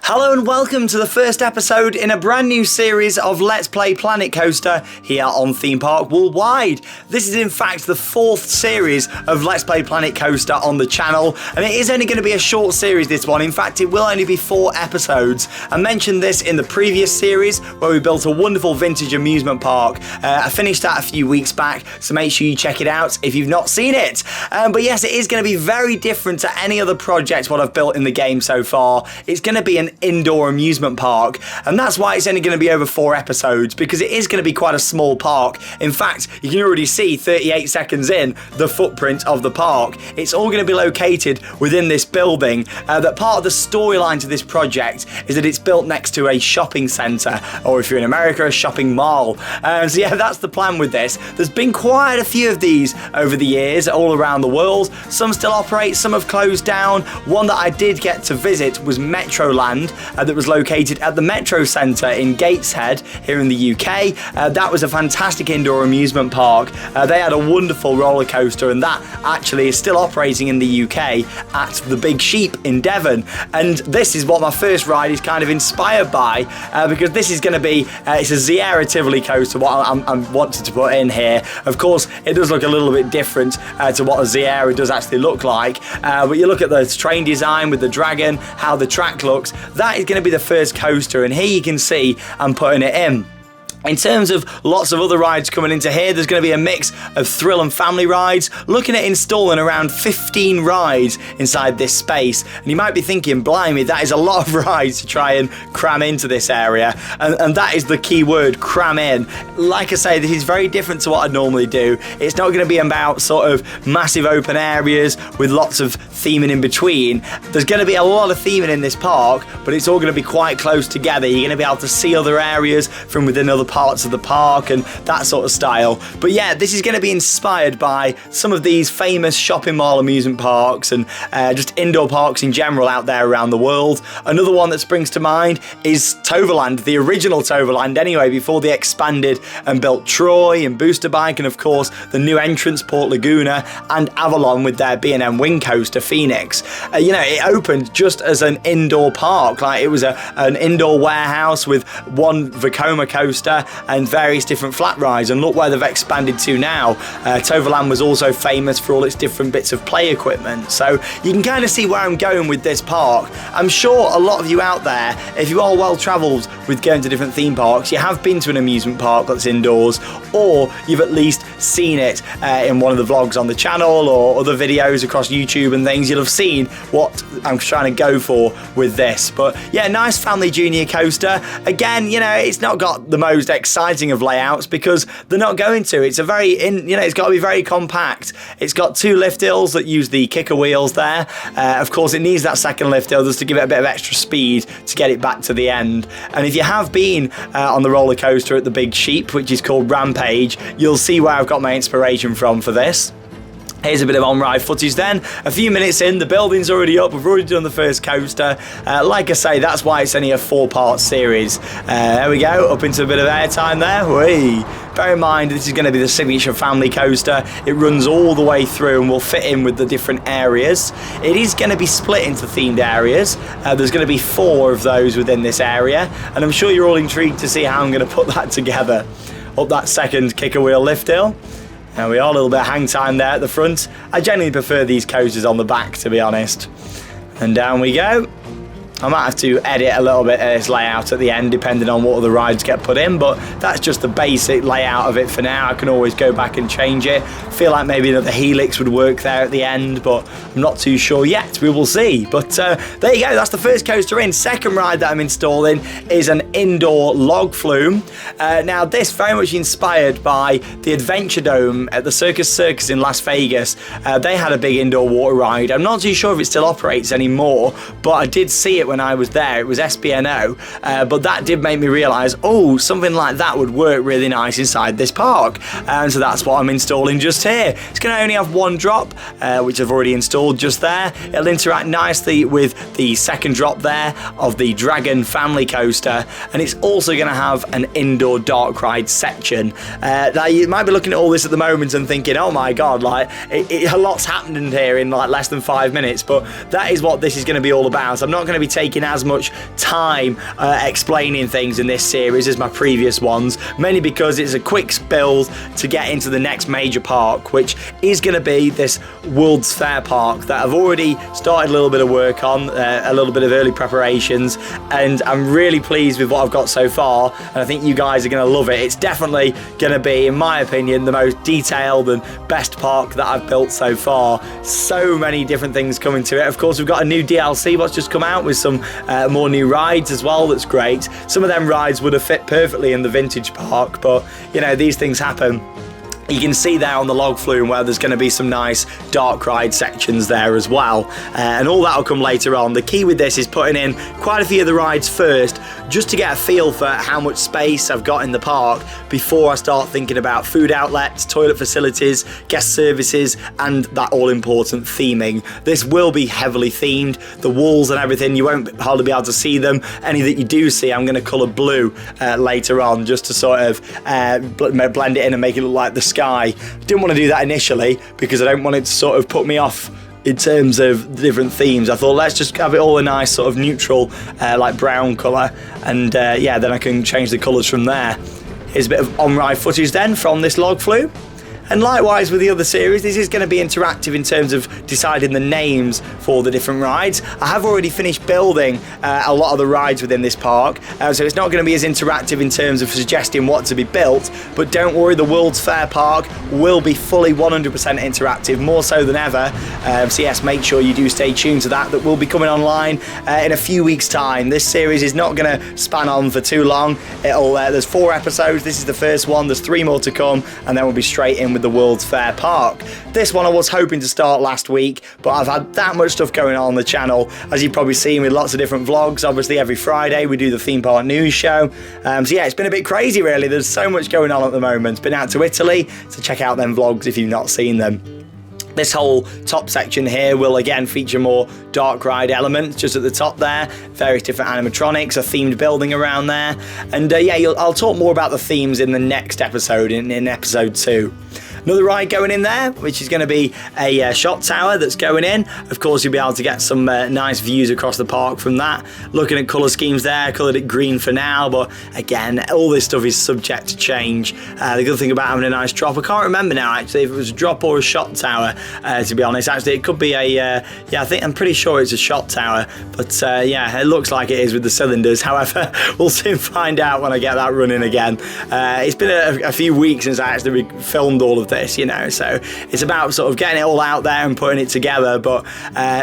Hello and welcome to the first episode in a brand new series of Let's Play Planet Coaster here on Theme Park Worldwide. This is in fact the fourth series of Let's Play Planet Coaster on the channel, and it is only going to be a short series, this one. In fact, it will only be 4 episodes. I mentioned this in the previous series where we built a wonderful vintage amusement park. I finished that a few weeks back, so make sure you check it out if you've not seen it. But yes, it is going to be very different to any other project what I've built in the game so far. It's going to be an indoor amusement park, and that's why it's only going to be over 4 episodes, because it is going to be quite a small park. In fact, you can already see 38 seconds in the footprint of the park. It's all going to be located within this building. That part of the storyline to this project is that it's built next to a shopping centre, or if you're in America, a shopping mall. So yeah, that's the plan with this. There's been quite a few of these over the years all around the world. Some still operate, some have closed down. One that I did get to visit was Metroland, that was located at the Metro Centre in Gateshead here in the UK. That was a fantastic indoor amusement park. They had a wonderful roller coaster, and that actually is still operating in the UK at the Big Sheep in Devon. And this is what my first ride is kind of inspired by, because this is going to be, it's a Zieira Tivoli coaster, what I'm wanting to put in here. Of course, it does look a little bit different to what a Zieira does actually look like, but you look at the train design with the dragon, how the track looks. That is going to be the first coaster, and here you can see I'm putting it in. In terms of lots of other rides coming into here, there's going to be a mix of thrill and family rides, looking at installing around 15 rides inside this space. And you might be thinking, blimey, that is a lot of rides to try and cram into this area. And that is the key word, cram in. Like I say, this is very different to what I normally do. It's not going to be about sort of massive open areas with lots of theming in between. There's going to be a lot of theming in this park, but it's all going to be quite close together. You're going to be able to see other areas from within other parts of the park and that sort of style. But yeah, this is going to be inspired by some of these famous shopping mall amusement parks and just indoor parks in general out there around the world. Another one that springs to mind is Toverland, the original Toverland anyway, before they expanded and built Troy and Booster Bike, and of course the new entrance Port Laguna and Avalon with their B&M Wing Coaster Phoenix. You know, it opened just as an indoor park, like it was an indoor warehouse with one Vekoma coaster and various different flat rides, and look where they've expanded to now. Toverland was also famous for all its different bits of play equipment, so you can kind of see where I'm going with this park. I'm sure a lot of you out there, if you are well travelled with going to different theme parks, you have been to an amusement park that's indoors, or you've at least seen it in one of the vlogs on the channel or other videos across YouTube and things. You'll have seen what I'm trying to go for with this. But yeah, nice family junior coaster. Again, you know, it's not got the most exciting of layouts because they're not going to. It's a very, it's got to be very compact. It's got 2 lift hills that use the kicker wheels there. Of course, it needs that second lift hill just to give it a bit of extra speed to get it back to the end. And if you have been on the roller coaster at the Big Sheep, which is called Rampage, you'll see where I've got my inspiration from for this. Here's a bit of on-ride footage then. A few minutes in, the building's already up. We've already done the first coaster. Like I say, that's why it's only a 4-part series. There we go, up into a bit of airtime there. Whee! Bear in mind, this is going to be the signature family coaster. It runs all the way through and will fit in with the different areas. It is going to be split into themed areas. There's going to be 4 of those within this area, and I'm sure you're all intrigued to see how I'm going to put that together. Up that second kicker wheel lift hill. There we are, a little bit of hang time there at the front. I generally prefer these coasters on the back, to be honest. And down we go. I might have to edit a little bit of this layout at the end depending on what other rides get put in, but that's just the basic layout of it for now. I can always go back and change it. Feel like maybe the helix would work there at the end, but I'm not too sure yet. We will see. But there you go, that's the first coaster in. Second ride that I'm installing is an indoor log flume. Now this very much inspired by the Adventure Dome at the Circus in Las Vegas. They had a big indoor water ride. I'm not too sure if it still operates anymore, but I did see it when I was there. It was SPNO, but that did make me realise, oh, something like that would work really nice inside this park. And so that's what I'm installing just here. It's going to only have 1 drop, which I've already installed just there. It'll interact nicely with the second drop there of the Dragon family coaster, and it's also going to have an indoor dark ride section. Now you might be looking at all this at the moment and thinking, oh my god, like a lot's happened in here in like less than 5 minutes, but that is what this is going to be all about. I'm not going to be taking as much time explaining things in this series as my previous ones, mainly because it's a quick build to get into the next major park, which is going to be this World's Fair Park that I've already started a little bit of work on, a little bit of early preparations, and I'm really pleased with what I've got so far, and I think you guys are going to love it. It's definitely going to be, in my opinion, the most detailed and best park that I've built so far. So many different things coming to it. Of course, we've got a new DLC what's just come out with some more new rides as well. That's great. Some of them rides would have fit perfectly in the vintage park, but you know, these things happen. You can see there on the log flume where there's going to be some nice dark ride sections there as well, and all that will come later on. The key with this is putting in quite a few of the rides first, just to get a feel for how much space I've got in the park before I start thinking about food outlets, toilet facilities, guest services, and that all-important theming. This will be heavily themed. The walls and everything, you won't hardly be able to see them. Any that you do see, I'm going to colour blue later on, just to sort of blend it in and make it look like the sky. Didn't want to do that initially because I don't want it to sort of put me off in terms of different themes. I thought, let's just have it all a nice sort of neutral like brown colour, and yeah, then I can change the colours from there. Here's a bit of on-ride footage then from this log flume. And likewise with the other series, this is going to be interactive in terms of deciding the names for the different rides. I have already finished building a lot of the rides within this park, so it's not going to be as interactive in terms of suggesting what to be built, but don't worry, the World's Fair Park will be fully 100% interactive, more so than ever. So yes, make sure you do stay tuned to that. That will be coming online in a few weeks' time. This series is not going to span on for too long. There's 4 episodes. This is the first one. There's 3 more to come, and then we'll be straight in with the World's Fair Park. This one I was hoping to start last week, but I've had that much stuff going on the channel, as you've probably seen, with lots of different vlogs. Obviously every Friday we do the theme park news show, so yeah, it's been a bit crazy really. There's so much going on at the moment. Been out to Italy, so check out them vlogs if you've not seen them. This whole top section here will again feature more dark ride elements just at the top there, various different animatronics, a themed building around there, and yeah, I'll talk more about the themes in the next episode, in episode 2. Another ride going in there, which is going to be a shot tower that's going in. Of course, you'll be able to get some nice views across the park from that. Looking at colour schemes there, coloured it green for now, but again, all this stuff is subject to change. The good thing about having a nice drop, I can't remember now actually if it was a drop or a shot tower, to be honest. Actually, it could be a, yeah, I'm pretty sure it's a shot tower, but yeah, it looks like it is with the cylinders. However, we'll soon find out when I get that running again. It's been a few weeks since I actually filmed all of this, you know, so it's about sort of getting it all out there and putting it together. But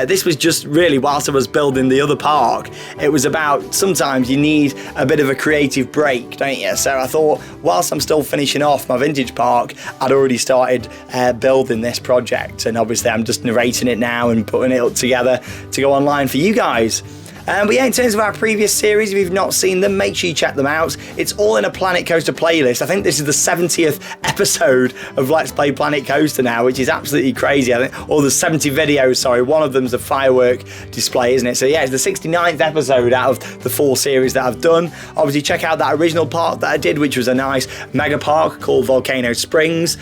this was just really whilst I was building the other park, it was about sometimes you need a bit of a creative break, don't you? So I thought whilst I'm still finishing off my vintage park, I'd already started building this project, and obviously I'm just narrating it now and putting it all together to go online for you guys. But yeah, in terms of our previous series, if you've not seen them, make sure you check them out. It's all in a Planet Coaster playlist. I think this is the 70th episode of Let's Play Planet Coaster now, which is absolutely crazy. I think, or the 70 videos, sorry. One of them's a firework display, isn't it? So yeah, it's the 69th episode out of the 4 series that I've done. Obviously, check out that original park that I did, which was a nice mega park called Volcano Springs.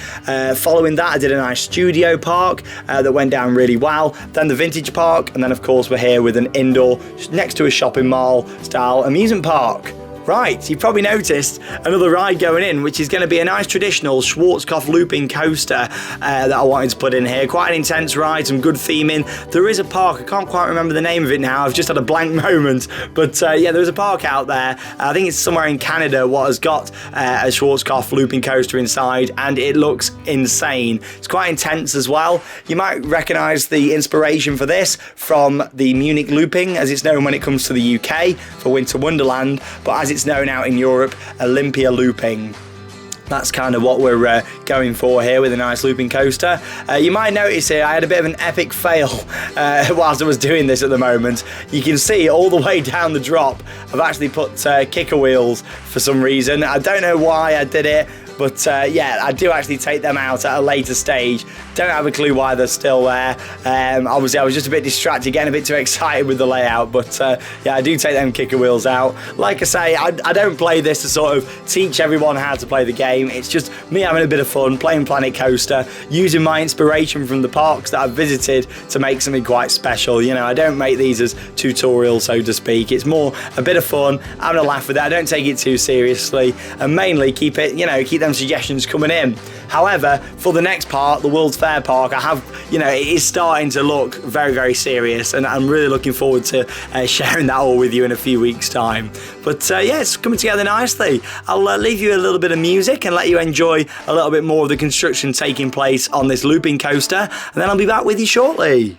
Following that, I did a nice studio park that went down really well. Then the vintage park, and then of course we're here with an indoor next to a shopping mall style amusement park. Right, you've probably noticed another ride going in, which is going to be a nice traditional Schwarzkopf looping coaster that I wanted to put in here. Quite an intense ride, some good theming. There is a park, I can't quite remember the name of it now, I've just had a blank moment, but yeah, there's a park out there. I think it's somewhere in Canada what has got a Schwarzkopf looping coaster inside, and it looks insane. It's quite intense as well. You might recognise the inspiration for this from the Munich looping, as it's known when it comes to the UK for Winter Wonderland, but as it's known out in Europe, Olympia looping. That's kind of what we're going for here with a nice looping coaster. You might notice here I had a bit of an epic fail whilst I was doing this at the moment. You can see all the way down the drop I've actually put kicker wheels for some reason. I don't know why I did it, But yeah, I do actually take them out at a later stage. Don't have a clue why they're still there. Obviously, I was just a bit distracted, getting a bit too excited with the layout. But yeah, I do take them kicker wheels out. Like I say, I don't play this to sort of teach everyone how to play the game. It's just me having a bit of fun, playing Planet Coaster, using my inspiration from the parks that I've visited to make something quite special. You know, I don't make these as tutorials, so to speak. It's more a bit of fun, having a laugh with it. I don't take it too seriously, and mainly keep them suggestions coming in. However, for the next part, the World's Fair Park, it is starting to look very, very serious, and I'm really looking forward to sharing that all with you in a few weeks' time. But yeah, it's coming together nicely. I'll leave you a little bit of music and let you enjoy a little bit more of the construction taking place on this looping coaster, and then I'll be back with you shortly.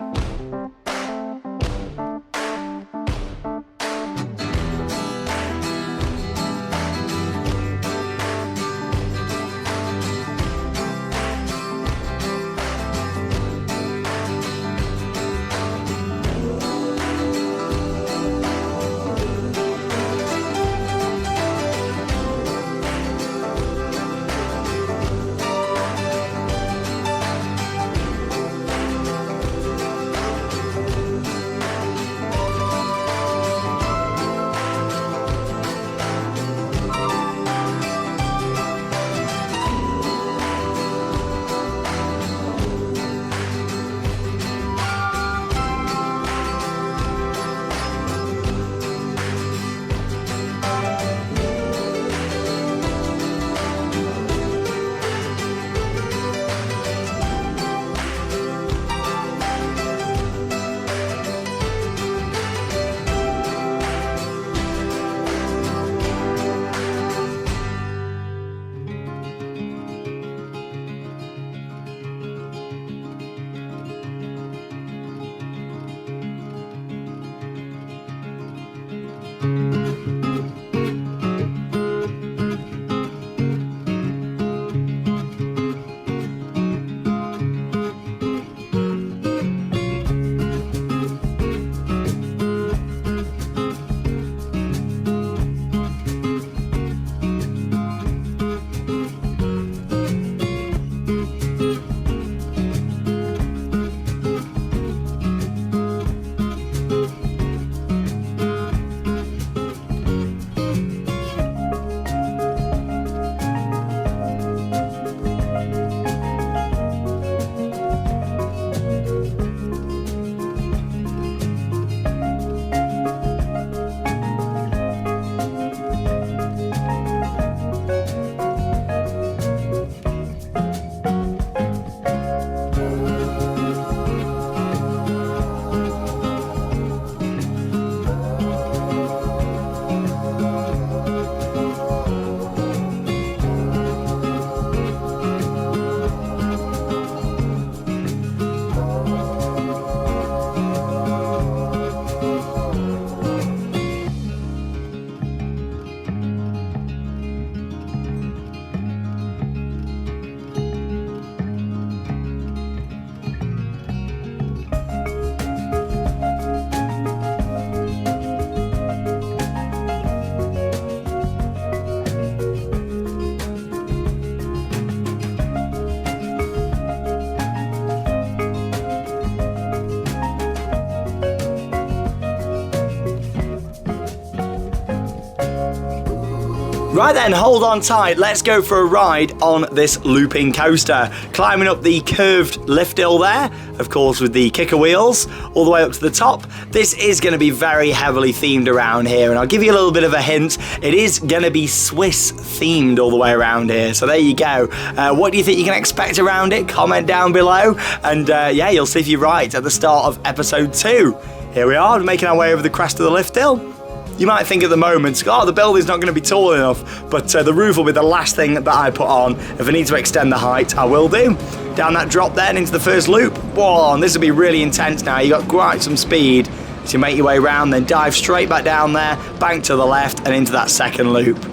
Right then, hold on tight. Let's go for a ride on this looping coaster. Climbing up the curved lift hill there, of course with the kicker wheels, all the way up to the top. This is going to be very heavily themed around here, and I'll give you a little bit of a hint. It is going to be Swiss themed all the way around here, so there you go. What do you think you can expect around it? Comment down below, and yeah, you'll see if you're right at the start of episode 2. Here we are, making our way over the crest of the lift hill. You might think at the moment, oh, the building's not going to be tall enough, but the roof will be the last thing that I put on. If I need to extend the height, I will do. Down that drop then into the first loop. Whoa, and this will be really intense now. You've got quite some speed as you make your way around, then dive straight back down there, bank to the left, and into that second loop.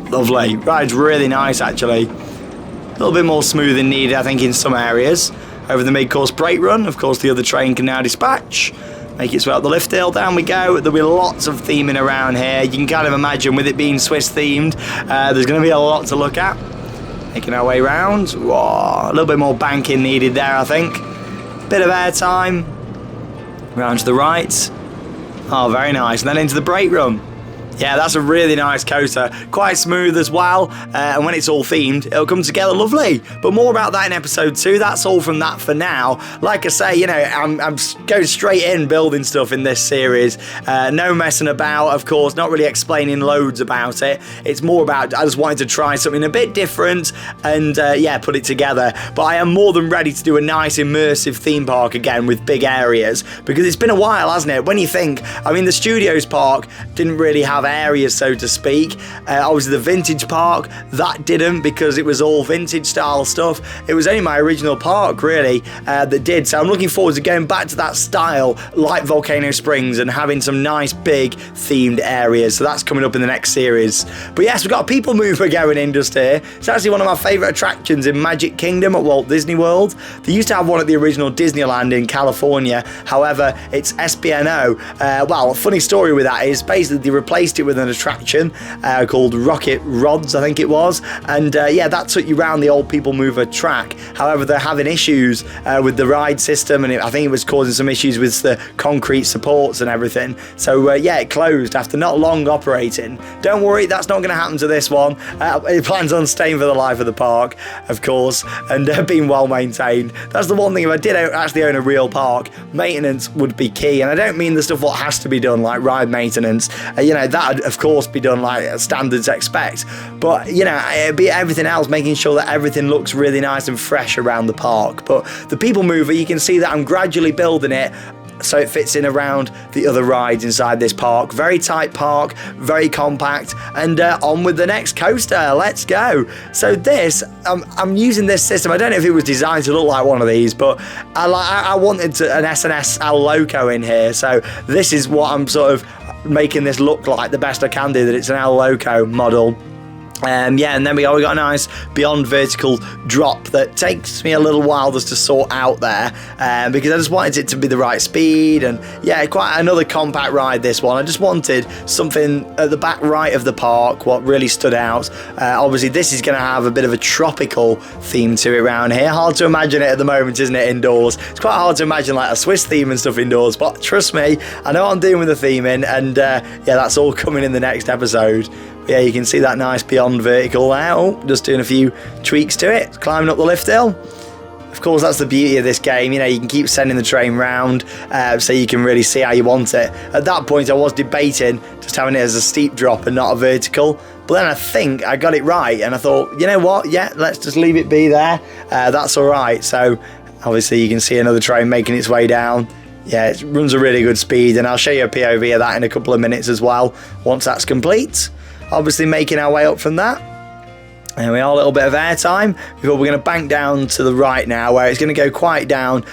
Lovely. Ride's really nice, actually. A little bit more smoothing needed, I think, in some areas. Over the mid-course brake run, of course, the other train can now dispatch. Make its way up the lift hill, down we go. There'll be lots of theming around here. You can kind of imagine with it being Swiss themed, there's going to be a lot to look at. Making our way round. Whoa, a little bit more banking needed there, I think. Bit of air time. Round to the right. Oh, very nice. And then into the brake room. Yeah, that's a really nice coaster. Quite smooth as well. And when it's all themed, it'll come together lovely. But more about that in episode 2. That's all from that for now. Like I say, I'm going straight in building stuff in this series. No messing about, of course. Not really explaining loads about it. It's more about, I just wanted to try something a bit different and, put it together. But I am more than ready to do a nice immersive theme park again with big areas. Because it's been a while, hasn't it? When you think, the Studios Park didn't really have areas, so to speak. Obviously the Vintage Park, that didn't, because it was all vintage style stuff. It was only my original park really that did, so I'm looking forward to going back to that style like Volcano Springs and having some nice big themed areas. So that's coming up in the next series. But yes, we've got a people mover going in just here. It's actually one of my favourite attractions in Magic Kingdom at Walt Disney World. They used to have one at the original Disneyland in California. However, it's SPNO. A funny story with that is basically they replaced it with an attraction called Rocket Rods, I think it was, and that took you around the old people mover track. However, they're having issues with the ride system, and I think it was causing some issues with the concrete supports and everything. So it closed after not long operating. Don't worry, that's not going to happen to this one. It plans on staying for the life of the park, of course, and being well maintained. That's the one thing. If I did actually own a real park, maintenance would be key, and I don't mean the stuff what has to be done like ride maintenance. That of course be done like standards expect, but it'd be everything else, making sure that everything looks really nice and fresh around the park. But the people mover, you can see that I'm gradually building it so it fits in around the other rides inside this park. Very tight park, very compact, and on with the next coaster. Let's go. So this, I'm using this system. I don't know if it was designed to look like one of these, but I wanted an S&S Al Loco in here, so this is what I'm sort of making this look like the best I can do, that it's an Al Loco model. And then we got a nice beyond vertical drop that takes me a little while just to sort out there, because I just wanted it to be the right speed, and quite another compact ride, this one. I just wanted something at the back right of the park what really stood out. Obviously this is going to have a bit of a tropical theme to it around here. Hard to imagine it at the moment, isn't it, indoors? It's quite hard to imagine like a Swiss theme and stuff indoors, but trust me, I know what I'm doing with the theming, and that's all coming in the next episode. Yeah, you can see that nice beyond vertical there. Oh, just doing a few tweaks to it, climbing up the lift hill. Of course, that's the beauty of this game. You can keep sending the train round, so you can really see how you want it. At that point, I was debating just having it as a steep drop and not a vertical. But then I think I got it right, and I thought, you know what? Yeah, let's just leave it be there. That's all right. So obviously, you can see another train making its way down. Yeah, it runs a really good speed, and I'll show you a POV of that in a couple of minutes as well, once that's complete. Obviously making our way up from that. And we are a little bit of airtime before we're going to bank down to the right now, where it's going to go quite down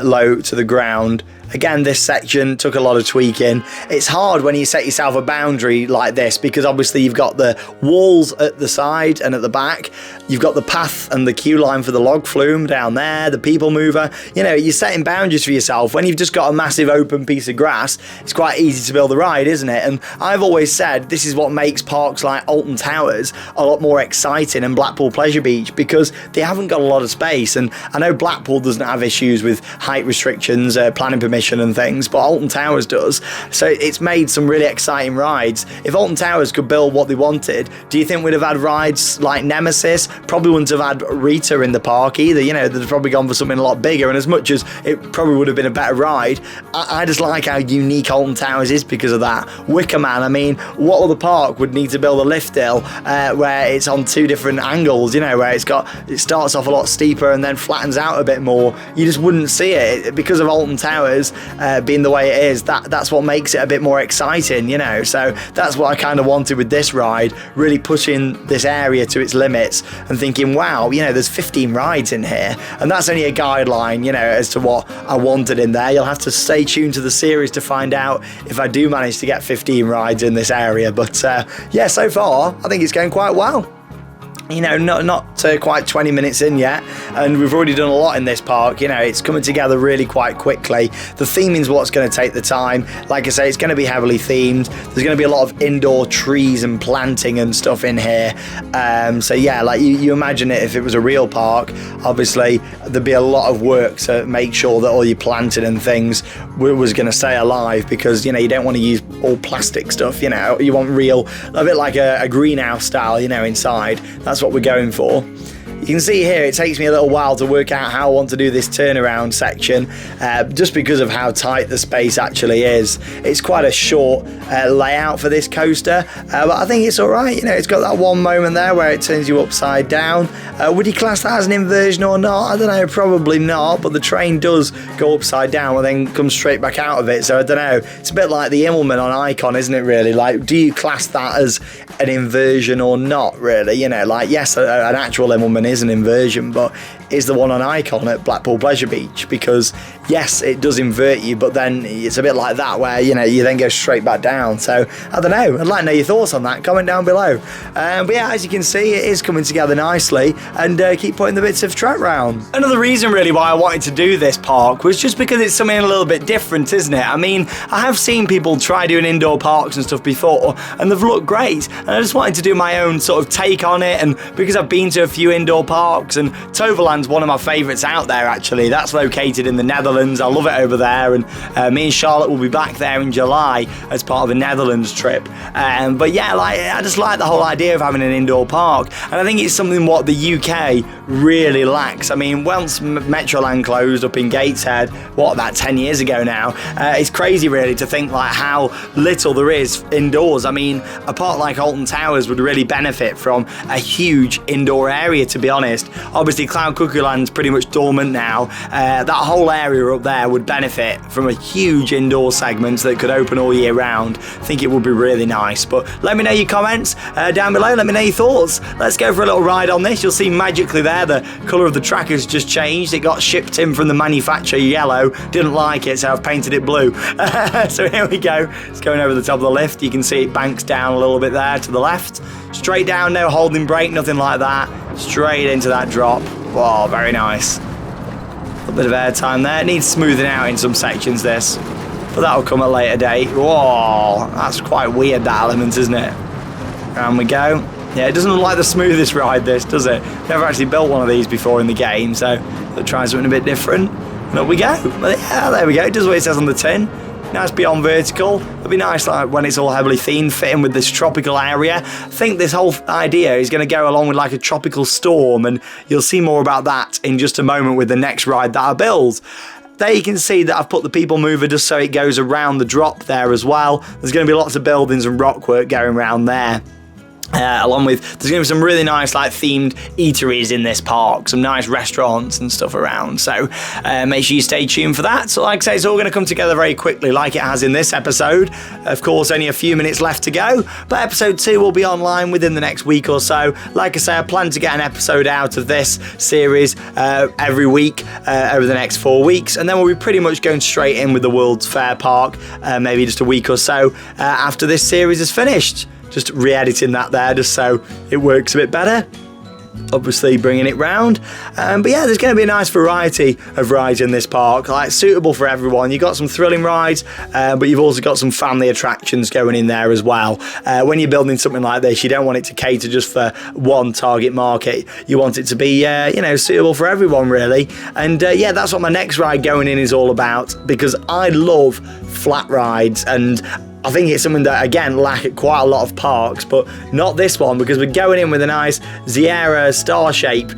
low to the ground. Again, this section took a lot of tweaking. It's hard when you set yourself a boundary like this, because obviously you've got the walls at the side and at the back. You've got the path and the queue line for the log flume down there, the people mover. You're setting boundaries for yourself. When you've just got a massive open piece of grass, it's quite easy to build a ride, isn't it? And I've always said this is what makes parks like Alton Towers a lot more exciting, and Blackpool Pleasure Beach, because they haven't got a lot of space. And I know Blackpool doesn't have issues with height restrictions, planning permission and things, but Alton Towers does. So it's made some really exciting rides. If Alton Towers could build what they wanted, do you think we'd have had rides like Nemesis? Probably wouldn't have had Rita in the park either. They'd probably gone for something a lot bigger, and as much as it probably would have been a better ride, I just like how unique Alton Towers is because of that. Wicker Man, what other park would need to build a lift hill where it's on two different angles, where it starts off a lot steeper and then flattens out a bit more? You just wouldn't see it. Because of Alton Towers being the way it is, that's what makes it a bit more exciting, so that's what I kind of wanted with this ride, really pushing this area to its limits and thinking, wow, there's 15 rides in here, and that's only a guideline, as to what I wanted in there. You'll have to stay tuned to the series to find out if I do manage to get 15 rides in this area, but so far I think it's going quite well. you know, not quite 20 minutes in yet, and we've already done a lot in this park. You know, it's coming together really quite quickly. The theming's what's going to take the time. Like I say, it's going to be heavily themed. There's going to be a lot of indoor trees and planting and stuff in here. So yeah, like you imagine it if it was a real park, obviously there'd be a lot of work to make sure that all your planting and things was going to stay alive, because, you know, you don't want to use all plastic stuff, you know. You want real, a bit like a greenhouse style, you know, inside. That's what we're going for. You can see here it takes me a little while to work out how I want to do this turnaround section, just because of how tight the space actually is. It's quite a short layout for this coaster, but I think it's alright. You know, it's got that one moment there where it turns you upside down. Would you class that as an inversion or not? I don't know, probably not, but the train does go upside down and then come straight back out of it, so I don't know. It's a bit like the Immelman on Icon, isn't it, really? Like, do you class that as an inversion or not, really? You know, like, yes, an actual Immelman is an inversion, but is the one on Icon at Blackpool Pleasure Beach, because yes, it does invert you, but then it's a bit like that where, you know, you then go straight back down. So I don't know, I'd like to know your thoughts on that. Comment down below. But yeah, as you can see, it is coming together nicely, and keep putting the bits of track round. Another reason really why I wanted to do this park was just because it's something a little bit different, isn't it? I mean, I have seen people try doing indoor parks and stuff before, and they've looked great, and I just wanted to do my own sort of take on it. And because I've been to a few indoor parks, and Toverland's one of my favourites out there actually. That's located in the Netherlands. I love it over there, and me and Charlotte will be back there in July as part of a Netherlands trip. But yeah, like, I just like the whole idea of having an indoor park, and I think it's something what the UK really lacks. I mean, once Metroland closed up in Gateshead, what, about 10 years ago now, it's crazy really to think like how little there is indoors. I mean, a park like Alton Towers would really benefit from a huge indoor area, to be honest. Obviously Cloud Cuckoo Land's pretty much dormant now. That whole area up there would benefit from a huge indoor segment that could open all year round. I think it would be really nice. But let me know your comments down below. Let me know your thoughts. Let's go for a little ride on this. You'll see magically there the colour of the track has just changed. It got shipped in from the manufacturer yellow. Didn't like it, so I've painted it blue. So here we go. It's going over the top of the lift. You can see it banks down a little bit there to the left. Straight down, no holding brake, nothing like that. Straight into that drop. Wow, very nice. A little bit of air time there. It needs smoothing out in some sections, this, but that'll come at a later date. Whoa, that's quite weird, that element, isn't it? Around we go. Yeah, it doesn't look like the smoothest ride, this, does it? Never actually built one of these before in the game, so we'll try something a bit different. And up we go. But yeah, there we go. It does what it says on the tin. Nice beyond vertical. It'll be nice like when it's all heavily themed, fitting with this tropical area. I think this whole idea is going to go along with like a tropical storm, and you'll see more about that in just a moment with the next ride that I build. There you can see that I've put the people mover just so it goes around the drop there as well. There's going to be lots of buildings and rock work going around there. Along with, there's going to be some really nice like themed eateries in this park, some nice restaurants and stuff around, so make sure you stay tuned for that. So like I say, it's all going to come together very quickly like it has in this episode. Of course, only a few minutes left to go, but episode 2 will be online within the next week or so. Like I say, I plan to get an episode out of this series every week over the next 4 weeks, and then we'll be pretty much going straight in with the World's Fair Park, maybe just a week or so after this series is finished. Just re-editing that there just so it works a bit better. Obviously bringing it round, but yeah, there's going to be a nice variety of rides in this park, like suitable for everyone. You've got some thrilling rides, but you've also got some family attractions going in there as well. When you're building something like this, you don't want it to cater just for one target market. You want it to be you know, suitable for everyone really. And yeah, that's what my next ride going in is all about, because I love flat rides, and I think it's something that, again, lack at quite a lot of parks, but not this one, because we're going in with a nice Sierra Star shape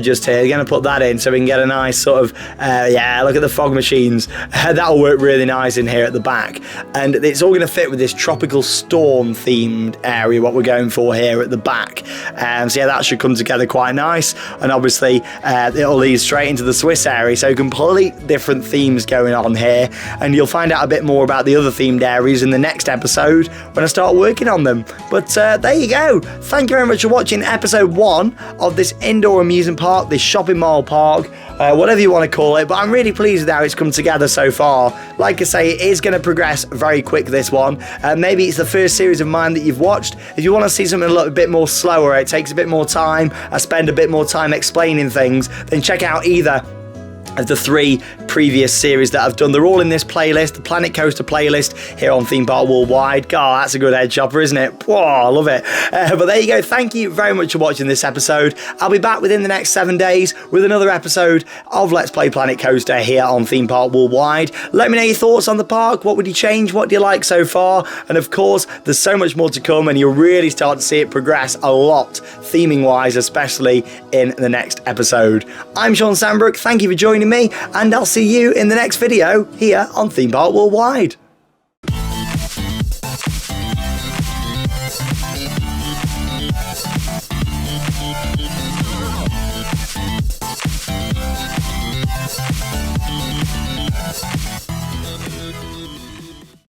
just here. We're going to put that in so we can get a nice sort of, yeah, look at the fog machines. That'll work really nice in here at the back. And it's all going to fit with this tropical storm themed area, what we're going for here at the back. So yeah, that should come together quite nice. And obviously, it'll lead straight into the Swiss area. So complete different themes going on here. And you'll find out a bit more about the other themed areas in the next episode when I start working on them. But there you go. Thank you very much for watching episode 1 of this indoor amusement park, this shopping mall park, whatever you want to call it. But I'm really pleased with how it's come together so far. Like I say, it is going to progress very quick, this one. Maybe it's the first series of mine that you've watched. If you want to see something a little bit more slower, it takes a bit more time, I spend a bit more time explaining things, then check out either of the 3 previous series that I've done. They're all in this playlist, the Planet Coaster playlist here on Theme Park Worldwide. God, that's a good head chopper, isn't it? Whoa, I love it. But there you go. Thank you very much for watching this episode. I'll be back within the next 7 days with another episode of Let's Play Planet Coaster here on Theme Park Worldwide. Let me know your thoughts on the park. What would you change? What do you like so far? And of course, there's so much more to come, and you'll really start to see it progress a lot, theming wise, especially in the next episode. I'm Sean Sandbrook. Thank you for joining me, and I'll see you in the next video here on Theme Park Worldwide.